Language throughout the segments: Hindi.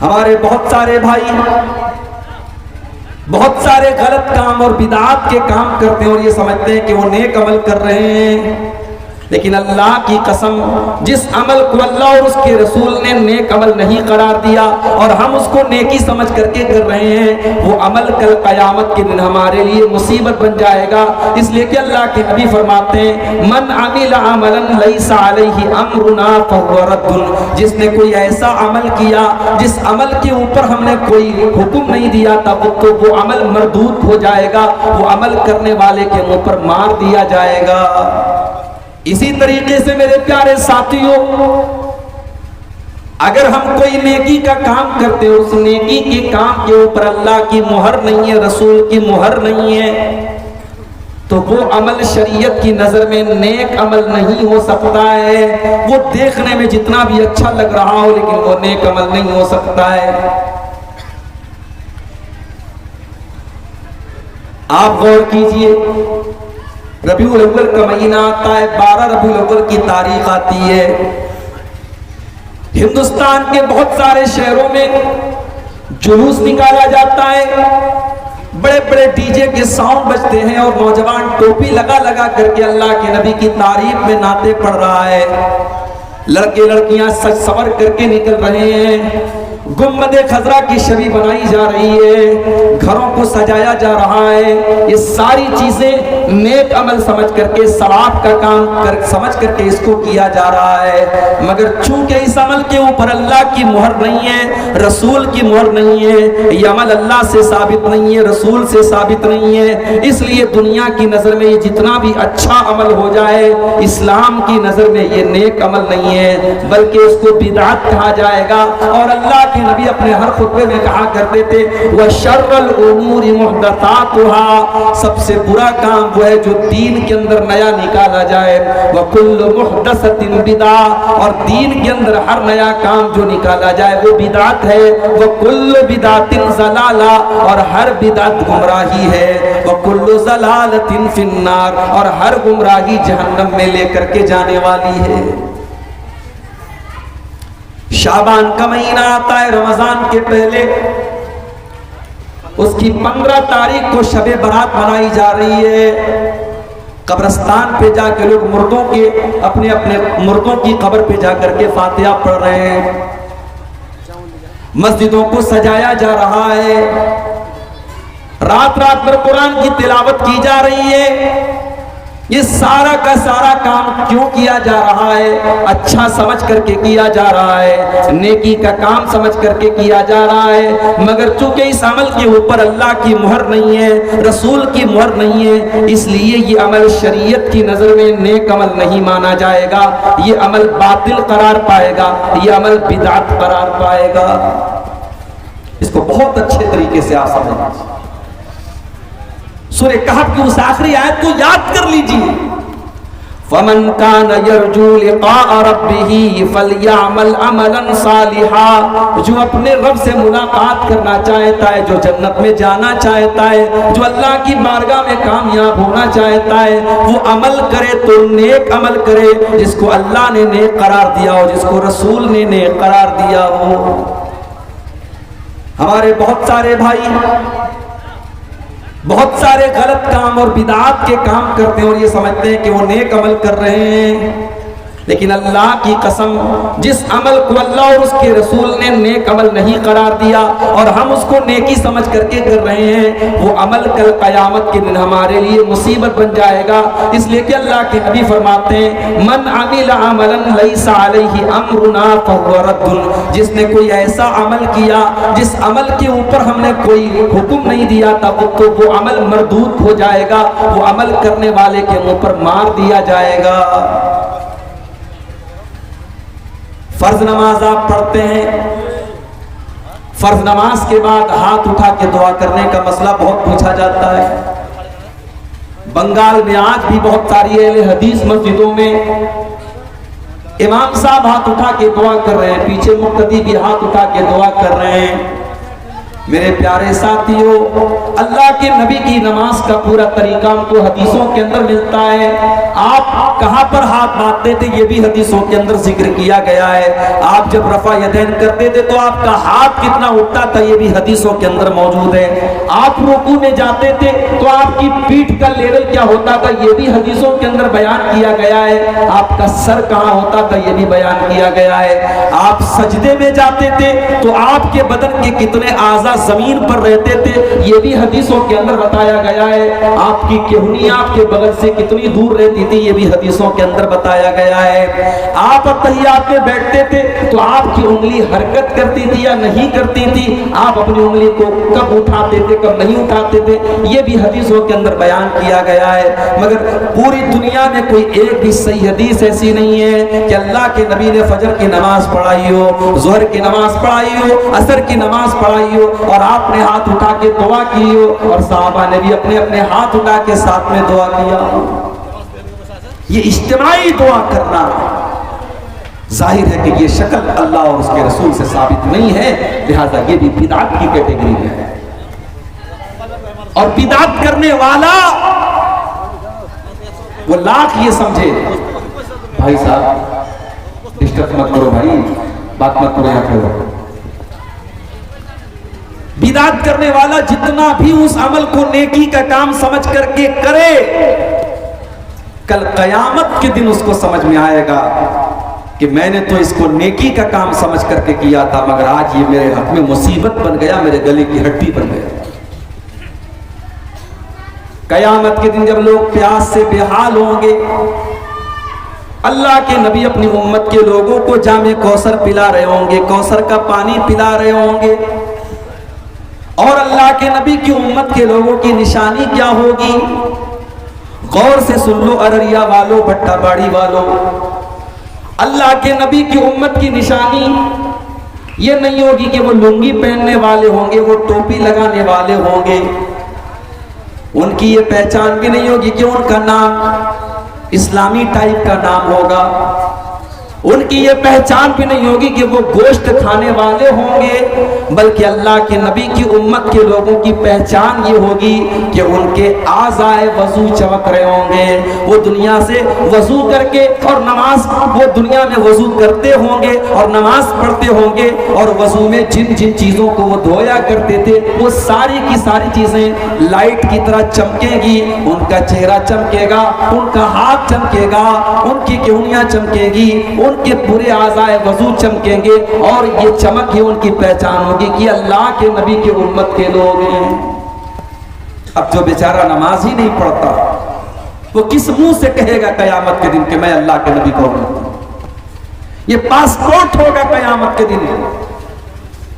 हमारे बहुत सारे भाई बहुत सारे गलत काम और बिदात के काम करते हैं और ये समझते हैं कि वो नेक अमल कर रहे हैं, लेकिन अल्लाह की कसम, जिस अमल को अल्लाह और उसके रसूल ने नेक अमल नहीं करार दिया और हम उसको नेकी समझ करके कर रहे हैं, वो अमल कल क़यामत के दिन हमारे लिए मुसीबत बन जाएगा। इसलिए कि अल्लाह के नबी फरमाते हैं, मन अमिला अमलन लैसा अलैहि अमरुना फहुव रद्दुन, जिसने कोई ऐसा अमल किया जिस अमल के ऊपर हमने कोई हुक्म नहीं दिया था, तो वो अमल मरदूद हो जाएगा, वो अमल करने वाले के मुंह पर मार दिया जाएगा। इसी तरीके से मेरे प्यारे साथियों, अगर हम कोई नेकी का काम करते हो, उस नेकी के काम के ऊपर अल्लाह की मुहर नहीं है, रसूल की मुहर नहीं है, तो वो अमल शरीयत की नजर में नेक अमल नहीं हो सकता है। वो देखने में जितना भी अच्छा लग रहा हो, लेकिन वो नेक अमल नहीं हो सकता है। आप गौर कीजिए, रबीउल अव्वल का महीना आता है, 12 रबीउल अव्वल की तारीख आती है। हिंदुस्तान के बहुत सारे शहरों में जुलूस निकाला जाता है, बड़े बड़े डीजे के साउंड बजते हैं और नौजवान टोपी लगा लगा करके अल्लाह के नबी की तारीफ में नाते पढ़ रहा है। लड़के लड़कियां सज सवर करके निकल रहे हैं, गुम्बदे खजरा की छवि बनाई जा रही है, घरों को सजाया जा रहा है। ये सारी चीजें नेक अमल समझ करके, सवाब का काम समझ करके इसको किया जा रहा है। मगर चूंकि इस अमल के ऊपर अल्लाह की मुहर नहीं है, रसूल की मुहर नहीं है, ये अमल अल्लाह से साबित नहीं है, रसूल से साबित नहीं है, इसलिए दुनिया की नजर में ये जितना भी अच्छा अमल हो जाए, इस्लाम की नजर में ये नेक अमल नहीं है, बल्कि उसको बिदअत कहा जाएगा। और अल्लाह के नबी अपने हर खुतबे में कहा करते थे, वह शर्रुल उमूरि मुहदसातुहा, सबसे बुरा काम वो है जो दीन के अंदर नया निकाला जाए। वह कुल्लु मुहदसतिन बिदा, और दीन के अंदर हर नया काम जो निकाला जाए वो बिदात है। वह कुल्लु बिदातिन ज़लाला, और हर बिदात गुमराही है। वह कुल्लु ज़लालतिन फिन्नार, और हर गुमराही जहन्नम में लेकर के जाने वाली है। शाबान का महीना आता है, रमजान के पहले, उसकी 15 तारीख को शबे बारात मनाई जा रही है। कब्रिस्तान पे जाकर लोग मुर्दों के अपने अपने मुर्दों की कब्र पे जाकर के फातिहा पढ़ रहे हैं, मस्जिदों को सजाया जा रहा है, रात रात भर कुरान की तिलावत की जा रही है। ये सारा का सारा काम क्यों किया जा रहा है? अच्छा समझ करके किया जा रहा है, नेकी का काम समझ करके किया जा रहा है। मगर चूंकि इस अमल के ऊपर अल्लाह की मुहर नहीं है, रसूल की मुहर नहीं है, इसलिए ये अमल शरीयत की नजर में नेक अमल नहीं माना जाएगा। ये अमल बातिल करार पाएगा, ये अमल बिदअत करार पाएगा। इसको बहुत अच्छे तरीके से आप समझें। सूरह कहफ की उस आखिरी आयत को याद कर लीजिए, फमन कान यरजू लिक़ा रब्बिही फलयअमल अमलन सालिहा, जो अपने रब से मुलाकात करना चाहता है, जो जन्नत में जाना चाहता है, जो अल्लाह की बारगाह में कामयाब होना चाहता है, वो अमल करे तो नेक अमल करे, जिसको अल्लाह ने नेक करार दिया हो, जिसको रसूल ने नेक करार दिया हो। हमारे बहुत सारे भाई बहुत सारे गलत काम और बिदात के काम करते हैं और ये समझते हैं कि वो नेक अमल कर रहे हैं, लेकिन अल्लाह की कसम, जिस अमल को अल्लाह और उसके रसूल ने नेक अमल नहीं करार दिया और हम उसको नेकी समझ करके कर रहे हैं, वो अमल कल क़यामत के दिन हमारे लिए मुसीबत बन जाएगा। इसलिए कि अल्लाह के नबी फरमाते हैं, मन अमिला अमलन लैसा अलैहि अमरुना फहुव रद्दुन, जिसने कोई ऐसा अमल किया जिस अमल के ऊपर हमने कोई हुक्म नहीं दिया था, तो वो अमल मरदूद हो जाएगा, वो अमल करने वाले के मुंह पर मार दिया जाएगा। फर्ज नमाज आप पढ़ते हैं, फर्ज नमाज के बाद हाथ उठा के दुआ करने का मसला बहुत पूछा जाता है। बंगाल में आज भी बहुत सारी अहले हदीस मस्जिदों में इमाम साहब हाथ उठा के दुआ कर रहे हैं, पीछे मुक्तदी भी हाथ उठा के दुआ कर रहे हैं। मेरे प्यारे साथियों, अल्लाह के नबी की नमाज का पूरा तरीका हमको हदीसों के अंदर मिलता है। आप कहां पर हाथ बांधते थे ये भी हदीसों के अंदर जिक्र किया गया है। आप जब रफा यदैन करते थे तो आपका हाथ कितना उठता था ये भी हदीसों के अंदर मौजूद है। आप रुकू में जाते थे तो आपकी पीठ का लेवल क्या होता था ये भी हदीसों के अंदर बयान किया गया है। आपका सर कहां होता था ये भी बयान किया गया है। आप सजदे में जाते थे तो आपके बदन के कितने आज़ा जमीन पर रहते थे ये भी हदीसों के अंदर बताया गया है। आपकी केहनी आपके बगल से कितनी दूर रहती थी ये भी हदीसों के अंदर बताया गया है। आप तहियात में बैठते थे तो आपकी उंगली हरकत करती थी या नहीं करती थी, आप अपनी उंगली को कब उठाते थे कब नहीं उठाते थे ये भी हदीसों के अंदर बयान किया गया है। मगर पूरी दुनिया में कोई एक भी सही हदीस ऐसी नहीं है कि अल्लाह के नबी ने फजर की नमाज पढ़ाई हो, जोहर की नमाज पढ़ाई हो, असर की नमाज पढ़ाई हो और आपने हाथ उठा के दुआ की हो और साहबा ने भी अपने अपने हाथ उठा के साथ में दुआ किया। ये इज्तिमाई दुआ करना जाहिर है कि ये शक्ल अल्लाह और उसके रसूल से साबित नहीं है, लिहाजा ये भी बिदअत की कैटेगरी में है। और बिदअत करने वाला वो लाख ये समझे, भाई साहब डिस्टर्ब मत करो, भाई बात मत करो, यहाँ पे बिदअत करने वाला जितना भी उस अमल को नेकी का काम समझ करके करे, कल कयामत के दिन उसको समझ में आएगा कि मैंने तो इसको नेकी का काम समझ करके किया था, मगर आज ये मेरे हक में मुसीबत बन गया, मेरे गले की हड्डी बन गया। कयामत के दिन जब लोग प्यास से बेहाल होंगे, अल्लाह के नबी अपनी उम्मत के लोगों को जामे कौसर पिला रहे होंगे, कौसर का पानी पिला रहे होंगे, और अल्लाह के नबी की उम्मत के लोगों की निशानी क्या होगी? गौर से सुन लो अररिया वालों, भट्टाबाड़ी वालों, अल्लाह के नबी की उम्मत की निशानी ये नहीं होगी कि वो लुंगी पहनने वाले होंगे, वो टोपी लगाने वाले होंगे। उनकी ये पहचान भी नहीं होगी कि उनका नाम इस्लामी टाइप का नाम होगा। उनकी ये पहचान भी नहीं होगी कि वो गोश्त खाने वाले होंगे, बल्कि अल्लाह के नबी की उम्मत के लोगों की पहचान ये होगी कि उनके आज़ाए वजू चमक रहे होंगे। वो दुनिया से वजू करके और नमाज, वो दुनिया में वजू करते होंगे और नमाज पढ़ते होंगे, और वजू में जिन जिन चीज़ों को वो धोया करते थे वो सारी की सारी चीज़ें लाइट की तरह चमकेंगी। उनका चेहरा चमकेगा, उनका हाथ चमकेगा, उनकी केहनियाँ चमकेगी, उनके पूरे आज़ाए वजू चमकेंगे, और ये चमक ही उनकी पहचान होगी कि अल्लाह के नबी की उम्मत के लोग हैं। अब जो बेचारा नमाज ही नहीं पढ़ता वो किस मुंह से कहेगा कयामत के दिन कि मैं अल्लाह के नबी को हूं? ये पासपोर्ट होगा कयामत के दिन।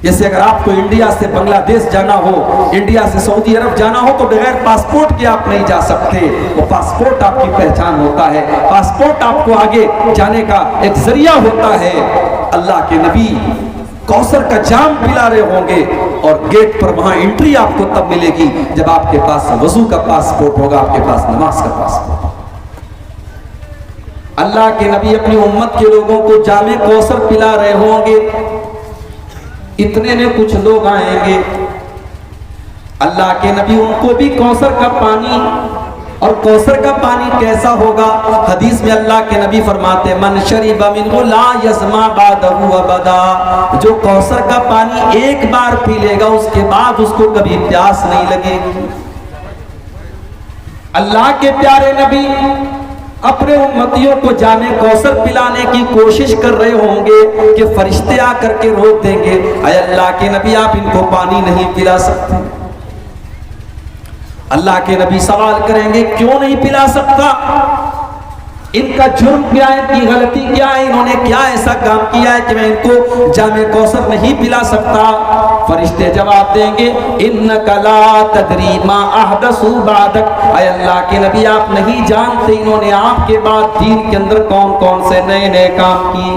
जैसे अगर आपको इंडिया से बांग्लादेश जाना हो, इंडिया से सऊदी अरब जाना हो, तो बगैर पासपोर्ट के आप नहीं जा सकते। वो पासपोर्ट आपकी पहचान होता है, पासपोर्ट आपको आगे जाने का एक जरिया होता है। अल्लाह के नबी कौसर का जाम पिला रहे होंगे और गेट पर वहां एंट्री आपको तब मिलेगी जब आपके पास वजू का पासपोर्ट होगा, आपके पास नमाज का पासपोर्ट। अल्लाह के नबी अपनी उम्मत के लोगों को जामे कौसर पिला रहे होंगे। इतने में कुछ लोग आएंगे, अल्लाह के नबी उनको भी कौसर का पानी, और कौसर का पानी कैसा होगा? हदीस में अल्लाह के नबी फरमाते मन शरीबा मिन्हु ला यज़मा बादहु अबदा, जो कौसर का पानी एक बार पी लेगा उसके बाद उसको कभी प्यास नहीं लगेगी। अल्लाह के प्यारे नबी अपने उम्मतियों को जामे कौसर पिलाने की कोशिश कर रहे होंगे कि फरिश्ते आकर के रोक देंगे, अय अल्लाह के नबी आप इनको पानी नहीं पिला सकते। अल्लाह के नबी सवाल करेंगे क्यों नहीं पिला सकता? इनका जुर्म क्या है, इनकी गलती क्या है, इन्होंने क्या ऐसा काम किया है कि मैं इनको जामे कौसर नहीं पिला सकता? फरिश्ते जवाब देंगे इन्नका ला तदरी मा अहदसु बादक, ऐ अल्लाह के नबी आप नहीं जानते इन्होंने आपके बाद दीन के अंदर कौन कौन से नए नए काम किए।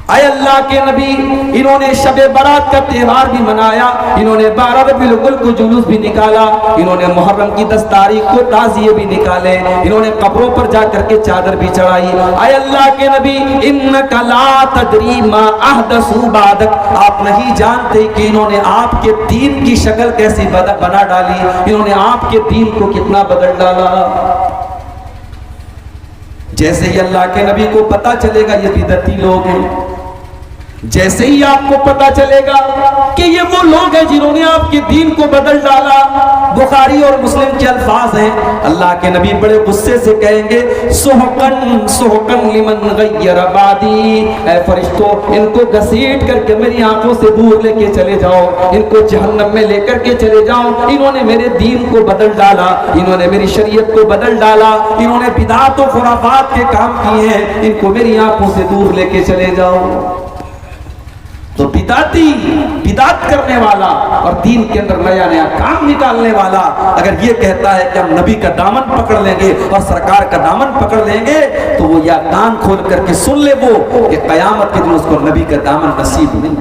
आए अल्लाह के नबी, इन्होंने शबे बारात का त्योहार भी मनाया, इन्होंने 12 रबीउल अव्वल को जुलूस भी निकाला, इन्होंने मुहर्रम की 10 तारीख को ताज़िये भी निकाले, इन्होंने कब्रों पर जाकर के चादर भी चढ़ाई। आए अल्लाह के नबी, इन्नका ला तदरी मा अहदसू बादक, आप नहीं जानते कि इन्होंने आपके दीन की शक्ल कैसी बना डाली, इन्होंने आपके दीन को कितना बदल डाला। जैसे ही अल्लाह के नबी को पता चलेगा ये बिदअती लोग हैं, जैसे ही आपको पता चलेगा कि ये वो लोग हैं जिन्होंने आपके दीन को बदल डाला, बुखारी और मुस्लिम के अल्फाज हैं, अल्लाह के नबी बड़े गुस्से से कहेंगे, सुहकन सुहकन लिमन गय्यर बादी, ऐ फरिश्तों, इनको घसीट करके मेरी आंखों से दूर लेके चले जाओ, इनको जहन्नम में लेकर के चले जाओ। इन्होंने मेरे दीन को बदल डाला, इन्होंने मेरी शरीयत को बदल डाला, इन्होंने बिदात और खुराफात के काम किए हैं, इनको मेरी आंखों से दूर लेके चले जाओ। तो बिदात करने वाला और दीन के अंदर नया नया काम निकालने वाला अगर ये कहता है कि हम नबी का दामन पकड़ लेंगे और सरकार का दामन पकड़ लेंगे, तो वो या कान खोल करके सुन ले वो कि कयामत के दिन उसको नबी का दामन नसीब नहीं।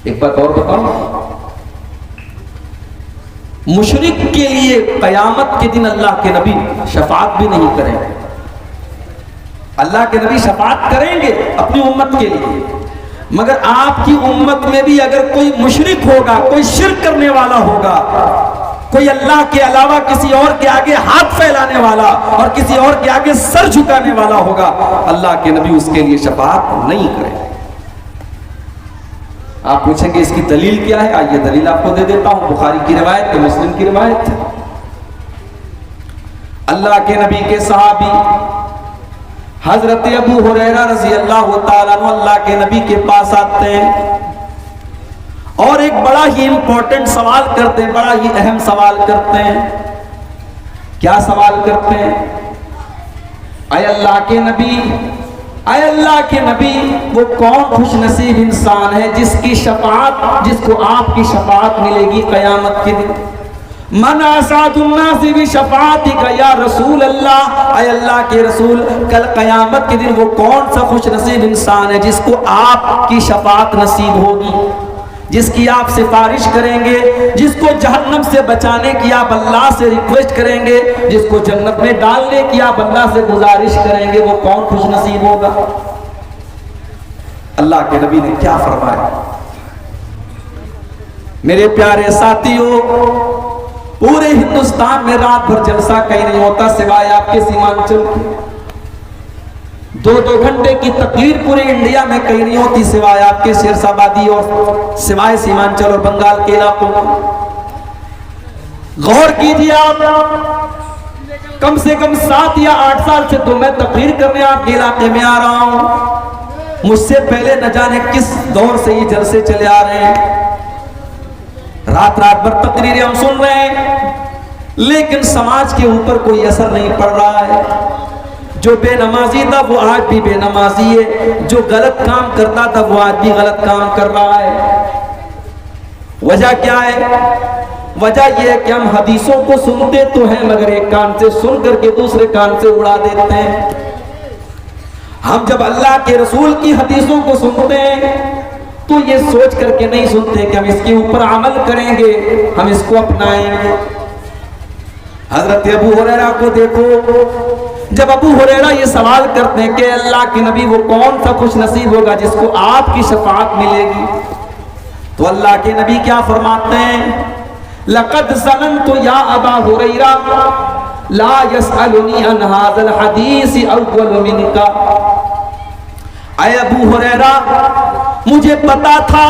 एक बात और बताओ, मुशरिक के लिए कयामत के दिन अल्लाह के नबी शफाअत भी नहीं करेंगे। अल्लाह के नबी शफाअत करेंगे अपनी उम्मत के लिए, मगर आपकी उम्मत में भी अगर कोई मुशरिक होगा, कोई शिर्क करने वाला होगा, कोई अल्लाह के अलावा किसी और के आगे हाथ फैलाने वाला और किसी और के आगे सर झुकाने वाला होगा, अल्लाह के नबी उसके लिए शफाअत नहीं करेंगे। आप पूछेंगे इसकी दलील क्या है? आइए दलील आपको दे देता हूं, बुखारी की रिवायत है, मुस्लिम की रिवायत है। अल्लाह के नबी के सहाबी हजरत अबू हुरैरा रज़ी अल्लाह ताला अन्हु अल्लाह के नबी के पास आते हैं और एक बड़ा ही इंपॉर्टेंट सवाल करते हैं, बड़ा ही अहम सवाल करते हैं। क्या सवाल करते हैं? आए अल्लाह के नबी, आए अल्लाह के नबी, वो कौन खुशनसीब इंसान है जिसकी शफाअत, जिसको आपकी शफाअत मिलेगी कयामत के दिन। मन आसादुन्नासी भी शफाअतिका या रसूल अल्लाह, आए अल्लाह के रसूल, कल कयामत के दिन वो कौन सा खुशनसीब इंसान है जिसको आपकी शफाअत नसीब होगी, जिसकी आप सिफारिश करेंगे, जिसको जहन्नम से बचाने की आप अल्लाह से रिक्वेस्ट करेंगे, जिसको जन्नत में डालने की आप अल्लाह से गुजारिश करेंगे, वो कौन खुशनसीब होगा? अल्लाह के नबी ने क्या फरमाया? मेरे प्यारे साथियों, पूरे हिंदुस्तान में रात भर जलसा कहीं नहीं होता सिवाय आपके सीमांचल के। 2-2 घंटे की तकरीर पूरे इंडिया में कहीं नहीं होती सिवाय आपके शेरशाबादी और सिवाय सीमांचल और बंगाल के इलाकों में। गौर कीजिए आप, कम से कम 7 या 8 साल से तो मैं तकरीर करने आपके इलाके में आ रहा हूं। मुझसे पहले न जाने किस दौर से ये जलसे चले आ रहे हैं, रात रात भर तकरीरें हम सुन रहे हैं, लेकिन समाज के ऊपर कोई असर नहीं पड़ रहा है। जो बेनमाजी था वो आज भी बेनमाजी है, जो गलत काम करता था वो आज भी गलत काम कर रहा है। वजह क्या है? वजह यह है कि हम हदीसों को सुनते तो हैं मगर एक कान से सुन करके दूसरे कान से उड़ा देते हैं। हम जब अल्लाह के रसूल की हदीसों को सुनते हैं तो ये सोच करके नहीं सुनते कि हम इसके ऊपर अमल करेंगे, हम इसको अपनाएंगे। हजरत अबू हुरैरा को देखो, जब अबू हुरैरा ये सवाल करते हैं कि अल्लाह के नबी वो कौन सा खुश नसीब होगा जिसको आपकी शफाअत मिलेगी, तो अल्लाह के नबी क्या फरमाते हैं? लक़द ज़ननतु या अबा हुरैरा ला यसअलुनी अन हाज़ल हदीस अव्वल मिनका। आए अबू हुरैरा, मुझे पता था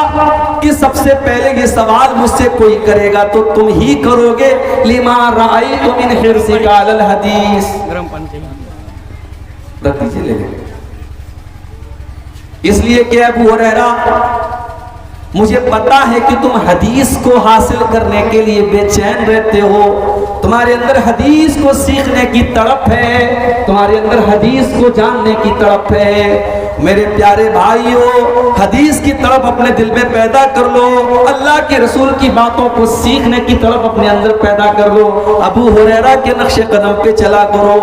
कि सबसे पहले ये सवाल मुझसे कोई करेगा तो तुम ही करोगे। लिमा राअयतु मिन हिर्सिका अलल हदीस, इसलिए कि अबू हुरैरा, मुझे पता है कि तुम हदीस को हासिल करने के लिए बेचैन रहते हो, तुम्हारे अंदर हदीस को सीखने की तड़प है, तुम्हारे अंदर हदीस को जानने की तड़प है। मेरे प्यारे भाइयों, हदीस की तड़प अपने दिल में पैदा कर लो, अल्लाह के रसूल की बातों को सीखने की तड़प अपने अंदर पैदा कर लो, अबू हुरैरा के नक्शे कदम पे चला करो।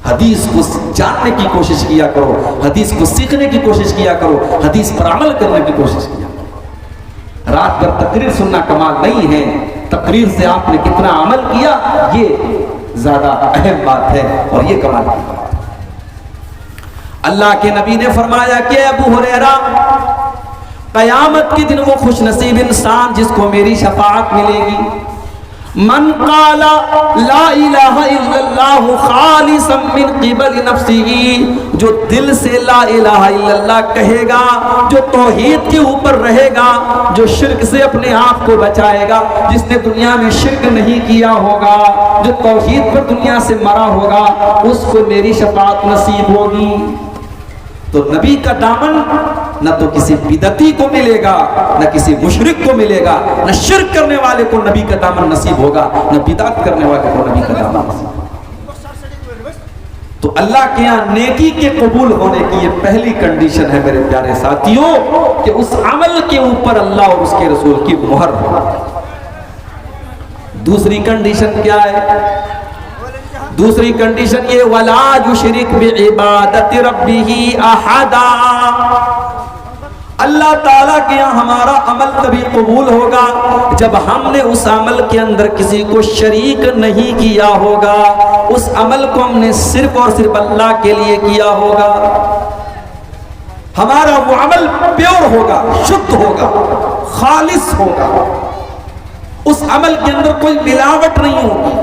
हदीस को जानने की कोशिश किया करो, हदीस को सीखने की कोशिश किया करो, हदीस पर अमल करने की कोशिश किया करो। रात भर तकरीर सुनना कमाल नहीं है, तकरीर से आपने कितना अमल किया ये ज्यादा अहम बात है और ये कमाल की बात है। अल्लाह के नबी ने फरमाया कि अबू हुरैरा, कयामत के दिन वो खुश नसीब इंसान जिसको मेरी शफाअत मिलेगी, मन काला ला इलाहा इल्लल्लाहु खालिसन मिन क़िबल नफ्सिही, जो दिल से ला इलाहा इल्लल्लाह कहेगा, जो तौहीद के ऊपर रहेगा, जो शिर्क से अपने आप को बचाएगा, जिसने दुनिया में शिर्क नहीं किया होगा, जो तौहीद पर दुनिया से मरा होगा, उसको मेरी शफाअत नसीब होगी। तो नबी का दामन न तो किसी बिदती को मिलेगा, न किसी मुशरिक को मिलेगा, न शिर्क करने वाले को नबी का दामन नसीब होगा, न बिदअत करने वाले को नबी का दामन नसीब होगा। तो अल्लाह के यहाँ नेकी के कबूल होने की ये पहली कंडीशन है मेरे प्यारे साथियों, कि उस अमल के ऊपर अल्लाह और उसके रसूल की मुहर हो। दूसरी कंडीशन क्या है? दूसरी कंडीशन ये, वला युशरिक बिइबादति रब्बिही अहदा। अल्लाह ताला के यहाँ हमारा अमल तभी कबूल होगा जब हमने उस अमल के अंदर किसी को शरीक नहीं किया होगा, उस अमल को हमने सिर्फ और सिर्फ अल्लाह के लिए किया होगा। हमारा वो अमल प्योर होगा, शुद्ध होगा, खालिस होगा, उस अमल के अंदर कोई मिलावट नहीं होगी।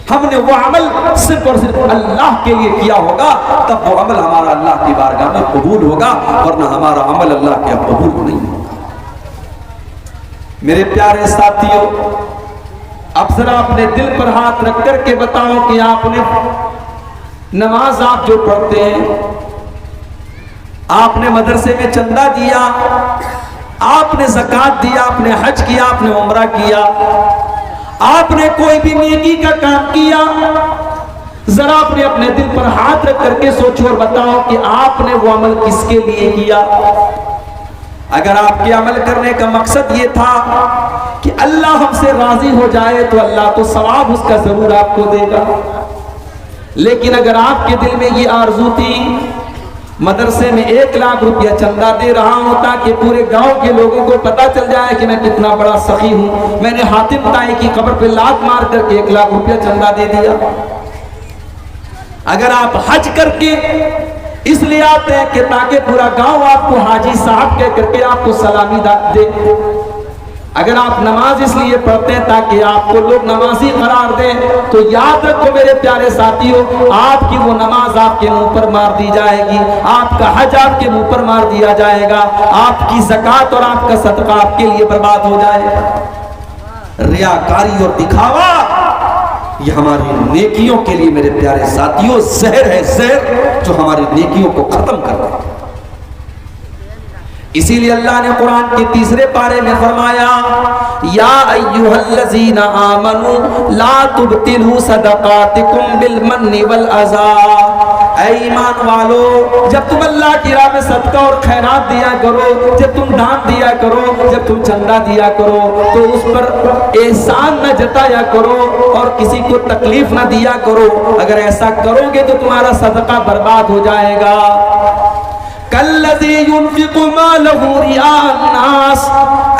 हमने वो अमल सिर्फ और सिर्फ अल्लाह के लिए किया होगा, तब वो अमल हमारा अल्लाह की बारगाह में कबूल होगा, वरना हमारा अमल अल्लाह के कबूल नहीं होगा। मेरे प्यारे साथियों, अब जरा अपने दिल पर हाथ रख करके बताओ कि आपने नमाज आप जो पढ़ते हैं, आपने मदरसे में चंदा दिया, आपने ज़कात दिया, आपने हज किया, आपने उम्रा किया, आपने कोई भी नेकी का काम किया, जरा आपने अपने दिल पर हाथ रख करके सोचो और बताओ कि आपने वो अमल किसके लिए किया। अगर आपके अमल करने का मकसद ये था कि अल्लाह हमसे राजी हो जाए तो अल्लाह तो सवाब उसका जरूर आपको देगा। लेकिन अगर आपके दिल में ये आरजू थी, मदरसे में 1 लाख रुपया चंदा दे रहा हूं ताकि पूरे गांव के लोगों को पता चल जाए कि मैं कितना बड़ा सखी हूं, मैंने हातिम ताई की कब्र पे लात मार करके 1 लाख रुपया चंदा दे दिया। अगर आप हज करके इसलिए आते हैं कि ताकि पूरा गांव आपको हाजी साहब कह करके आपको सलामी दे, अगर आप नमाज इसलिए पढ़ते हैं ताकि आपको लोग नमाजी करार दें, तो याद रखो मेरे प्यारे साथियों, आपकी वो नमाज आपके मुंह पर मार दी जाएगी, आपका हज आपके मुंह पर मार दिया जाएगा, आपकी ज़कात और आपका सदका आपके लिए बर्बाद हो जाएगा। रियाकारी और दिखावा ये हमारी नेकियों के लिए मेरे प्यारे साथियों जहर है, जहर जो हमारी नेकियों को खत्म कर देता है। इसीलिए अल्लाह ने कुरान के 3रे पारे में फरमाया, या अय्युहल्लज़ीना आमनू ला तुबतिलू सदकातिकुम बिलमन्नि वल अज़ा। ऐ ईमान वालो, जब तुम अल्लाह की राह में सदका और खैरात दिया करो, जब तुम दान दिया करो, जब तुम चंदा दिया करो, तो उस पर एहसान न जताया करो और किसी को तकलीफ न दिया करो। अगर ऐसा करोगे तो तुम्हारा सदका बर्बाद हो जाएगा। कल्लज़ी युनफ़िक़ु मालहु रियाअन नास।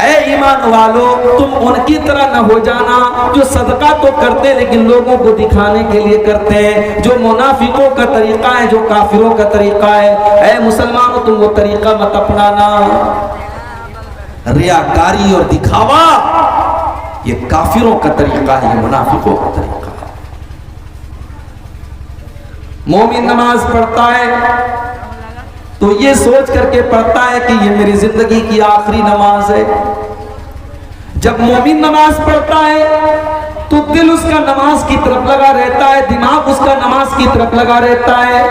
ऐ ईमान वालो, तुम उनकी तरह न हो जाना जो सदका तो करते लेकिन लोगों को दिखाने के लिए करते हैं, जो मुनाफिकों का तरीका है, जो काफिरों का तरीका है। ऐ मुसलमानों, तुम वो तरीका मत अपनाना। रियाकारी और दिखावा ये काफिरों का तरीका है, ये मुनाफिकों का तरीका है। मोमिन नमाज पढ़ता है तो ये सोच करके पढ़ता है कि ये मेरी जिंदगी की आखिरी नमाज है। जब मोमिन नमाज पढ़ता है तो दिल उसका नमाज की तरफ लगा रहता है, दिमाग उसका नमाज की तरफ लगा रहता है।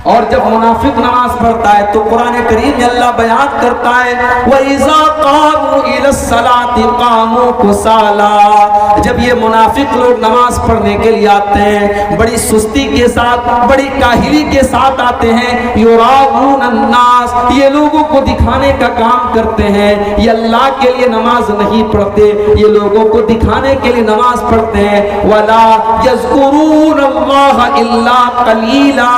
और जब मुनाफिक नमाज पढ़ता है तो कुरान करीम में अल्लाह बयान करता है वइज़ा क़ामू इलस्सलाति क़ामू कुसाला। जब ये मुनाफिक लोग नमाज पढ़ने के लिए आते हैं बड़ी सुस्ती के साथ, बड़ी काहिली के साथ आते हैं। युराऊन अन्नास, ये लोगों को दिखाने का काम करते हैं। ये अल्लाह के लिए नमाज नहीं पढ़ते, ये लोगों को दिखाने के लिए नमाज पढ़ते हैं। वला यज़कुरून अल्लाह इल्ला कलीला,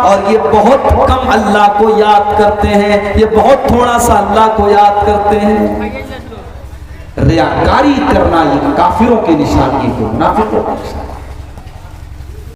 और ये बहुत कम अल्लाह को याद करते हैं, ये बहुत थोड़ा सा अल्लाह को याद करते हैं। रियाकारी करना ये काफिरों की निशानी है, मुनाफिकों की निशानी।